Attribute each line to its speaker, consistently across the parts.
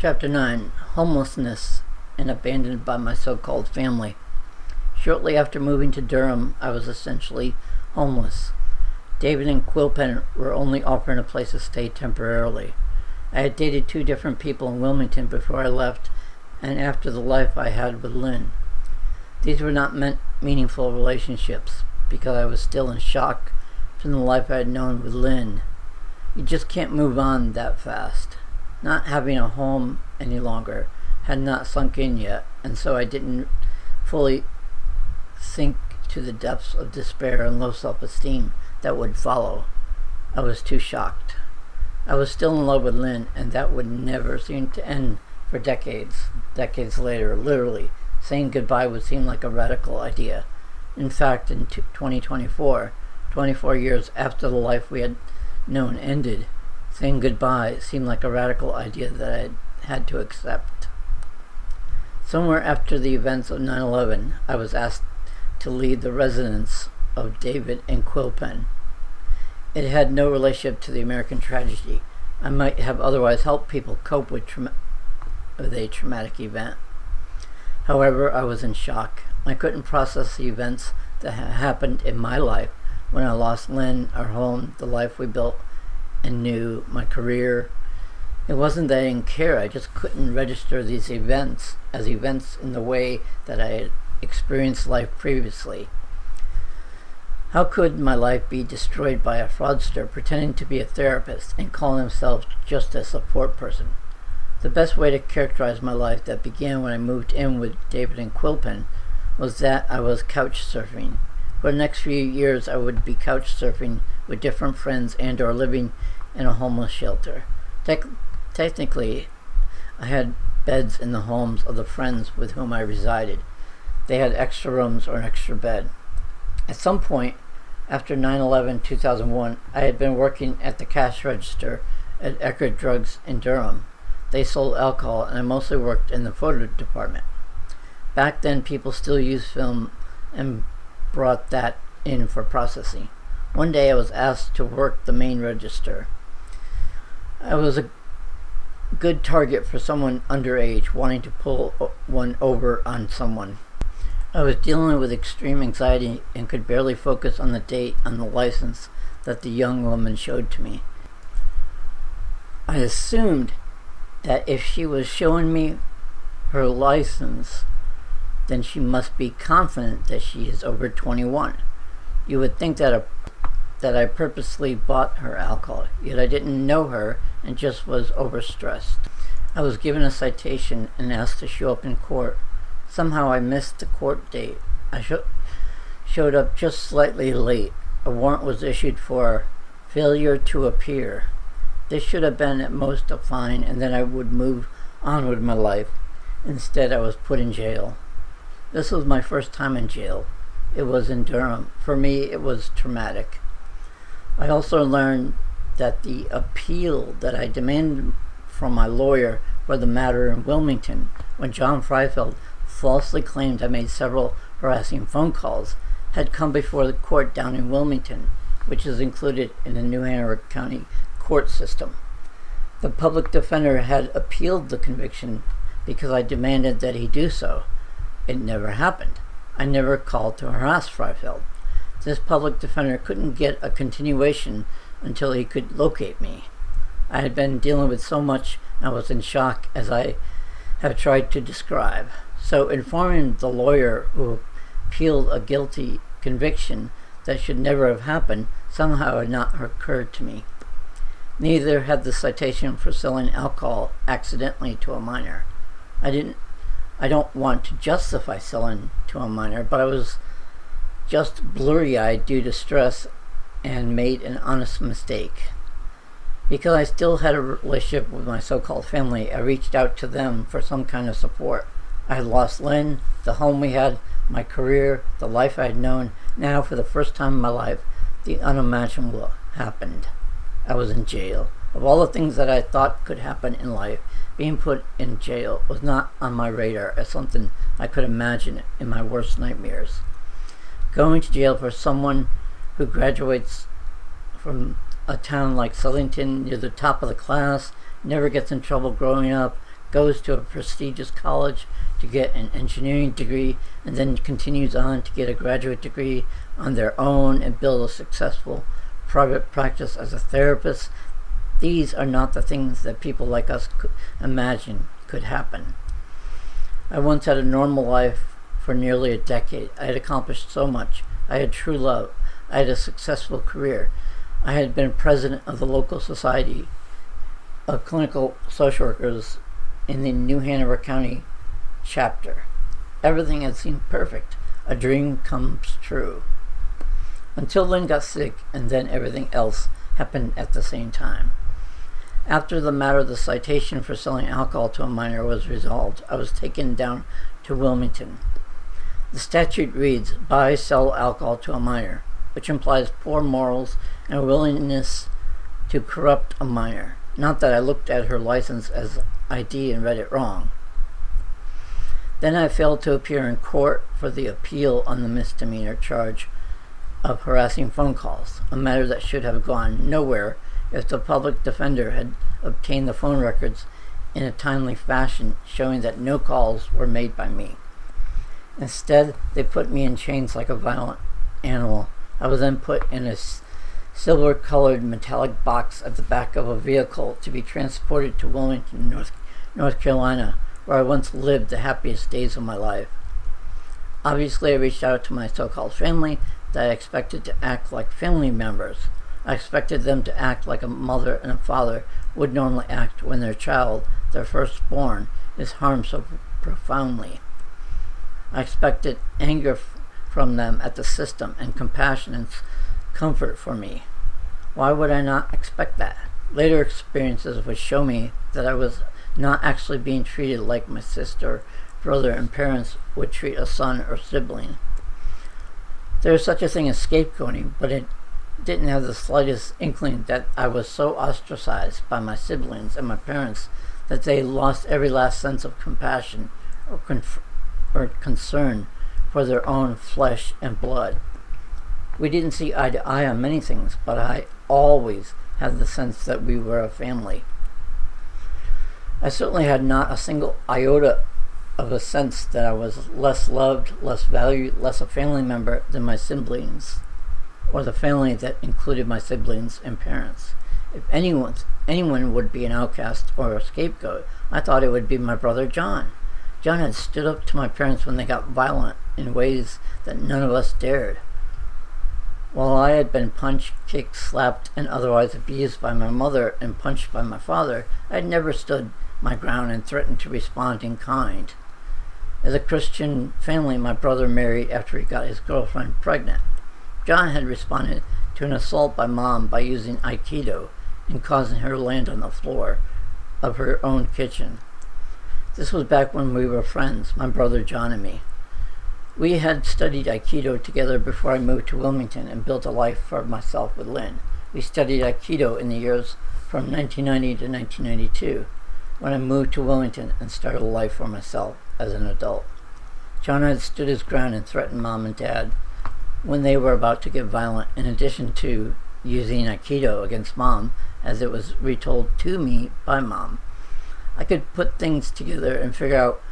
Speaker 1: Chapter 9. Homelessness and Abandoned by My So-Called Family. Shortly after moving to Durham, I was essentially homeless. David and Quilpen were only offering a place to stay temporarily. I had dated 2 different people in Wilmington before I left and after the life I had with Lynn. These were not meaningful relationships because I was still in shock from the life I had known with Lynn. You just can't move on that fast. Not having a home any longer had not sunk in yet, and so I didn't fully sink to the depths of despair and low self-esteem that would follow. I was too shocked. I was still in love with Lynn, and that would never seem to end for decades. Decades later, literally, saying goodbye would seem like a radical idea. In fact, in 2024, 24 years after the life we had known ended, saying goodbye seemed like a radical idea that I had to accept. Somewhere after the events of 9/11, I was asked to lead the residence of David and Quilpen. It had no relationship to the American tragedy. I might have otherwise helped people cope with a traumatic event. However, I was in shock. I couldn't process the events that had happened in my life when I lost Lynn, our home, the life we built and knew, my career. It wasn't that I didn't care, I just couldn't register these events as events in the way that I had experienced life previously. How could my life be destroyed by a fraudster pretending to be a therapist and calling himself just a support person? The best way to characterize my life that began when I moved in with David and Quilpen was that I was couch surfing. For the next few years I would be couch surfing with different friends and or living in a homeless shelter. Technically, I had beds in the homes of the friends with whom I resided. They had extra rooms or an extra bed. At some point, after 9/11-2001, I had been working at the cash register at Eckerd Drugs in Durham. They sold alcohol, and I mostly worked in the photo department. Back then, people still used film and brought that in for processing. One day, I was asked to work the main register. I was a good target for someone underage wanting to pull one over on someone. I was dealing with extreme anxiety and could barely focus on the date on the license that the young woman showed to me. I assumed that if she was showing me her license, then she must be confident that she is over 21. You would think that I purposely bought her alcohol, yet I didn't know her and just was overstressed. I was given a citation and asked to show up in court. Somehow I missed the court date. I showed up just slightly late. A warrant was issued for failure to appear. This should have been at most a fine, and then I would move on with my life. Instead, I was put in jail. This was my first time in jail. It was in Durham. For me, it was traumatic. I also learned that the appeal that I demanded from my lawyer for the matter in Wilmington, when John Freifeld falsely claimed I made several harassing phone calls, had come before the court down in Wilmington, which is included in the New Hanover County court system. The public defender had appealed the conviction because I demanded that he do so. It never happened. I never called to harass Freifeld. This public defender couldn't get a continuation until he could locate me. I had been dealing with so much and I was in shock, as I have tried to describe. So informing the lawyer who appealed a guilty conviction that should never have happened somehow had not occurred to me. Neither had the citation for selling alcohol accidentally to a minor. I don't want to justify selling to a minor, but I was just blurry-eyed due to stress and made an honest mistake. Because I still had a relationship with my so-called family, I reached out to them for some kind of support. I had lost Lynn, the home we had, my career, the life I had known. Now, for the first time in my life, the unimaginable happened. I was in jail. Of all the things that I thought could happen in life, being put in jail was not on my radar as something I could imagine in my worst nightmares. Going to jail for someone who graduates from a town like Southington near the top of the class, never gets in trouble growing up, goes to a prestigious college to get an engineering degree, and then continues on to get a graduate degree on their own and build a successful private practice as a therapist. These are not the things that people like us could imagine could happen. I once had a normal life for nearly a decade. I had accomplished so much. I had true love. I had a successful career. I had been president of the local society of clinical social workers in the New Hanover County chapter. Everything had seemed perfect. A dream comes true. Until Lynn got sick, and then everything else happened at the same time. After the matter of the citation for selling alcohol to a minor was resolved, I was taken down to Wilmington. The statute reads, buy, sell alcohol to a minor, which implies poor morals and a willingness to corrupt a minor. Not that I looked at her license as ID and read it wrong. Then I failed to appear in court for the appeal on the misdemeanor charge of harassing phone calls, a matter that should have gone nowhere if the public defender had obtained the phone records in a timely fashion showing that no calls were made by me. Instead, they put me in chains like a violent animal. I was then put in a silver-colored metallic box at the back of a vehicle to be transported to Wilmington, North Carolina, where I once lived the happiest days of my life. Obviously, I reached out to my so-called family that I expected to act like family members. I expected them to act like a mother and a father would normally act when their child, their firstborn, is harmed so profoundly. I expected anger from them at the system and compassion and comfort for me. Why would I not expect that? Later experiences would show me that I was not actually being treated like my sister, brother, and parents would treat a son or sibling. There is such a thing as scapegoating, but it didn't have the slightest inkling that I was so ostracized by my siblings and my parents that they lost every last sense of compassion or concern for their own flesh and blood. We didn't see eye to eye on many things, but I always had the sense that we were a family. I certainly had not a single iota of a sense that I was less loved, less valued, less a family member than my siblings, or the family that included my siblings and parents. If anyone would be an outcast or a scapegoat, I thought it would be my brother John. John had stood up to my parents when they got violent in ways that none of us dared. While I had been punched, kicked, slapped, and otherwise abused by my mother and punched by my father, I had never stood my ground and threatened to respond in kind. As a Christian family, my brother married after he got his girlfriend pregnant. John had responded to an assault by Mom by using Aikido and causing her to land on the floor of her own kitchen. This was back when we were friends, my brother John and me. We had studied Aikido together before I moved to Wilmington and built a life for myself with Lynn. We studied Aikido in the years from 1990 to 1992, when I moved to Wilmington and started a life for myself as an adult. John had stood his ground and threatened Mom and Dad when they were about to get violent, in addition to using Aikido against Mom, as it was retold to me by Mom. I could put things together and figure out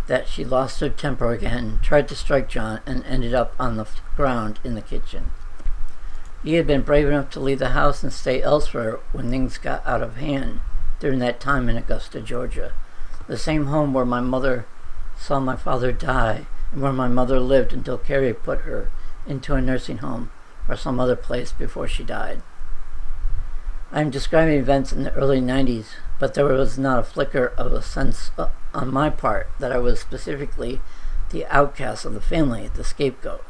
Speaker 1: that she lost her temper again, tried to strike John, and ended up on the ground in the kitchen. He had been brave enough to leave the house and stay elsewhere when things got out of hand during that time in Augusta, Georgia, the same home where my mother saw my father die and where my mother lived until Carrie put her into a nursing home or some other place before she died. I am describing events in the early 90s, but there was not a flicker of a sense on my part that I was specifically the outcast of the family, the scapegoat.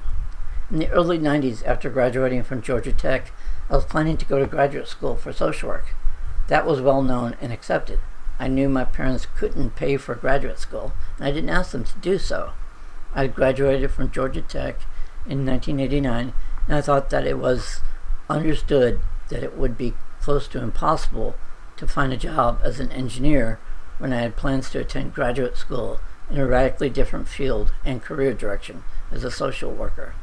Speaker 1: In the early 90s, after graduating from Georgia Tech, I was planning to go to graduate school for social work. That was well known and accepted. I knew my parents couldn't pay for graduate school, and I didn't ask them to do so. I had graduated from Georgia Tech in 1989, and I thought that it was understood that it would be close to impossible to find a job as an engineer when I had plans to attend graduate school in a radically different field and career direction as a social worker.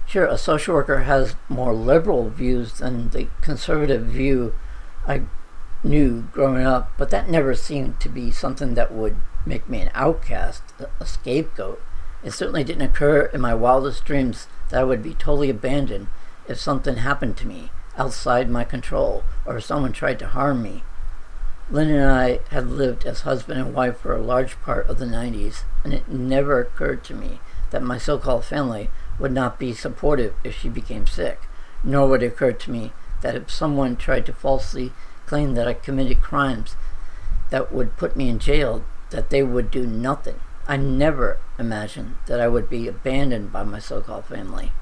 Speaker 1: Sure, a social worker has more liberal views than the conservative view I knew growing up, but that never seemed to be something that would make me an outcast, a scapegoat. It certainly didn't occur in my wildest dreams that I would be totally abandoned if something happened to me outside my control or if someone tried to harm me. Lynn and I had lived as husband and wife for a large part of the 90s, and it never occurred to me that my so-called family would not be supportive if she became sick, nor would it occur to me that if someone tried to falsely claim that I committed crimes that would put me in jail, that they would do nothing. I never imagined that I would be abandoned by my so-called family.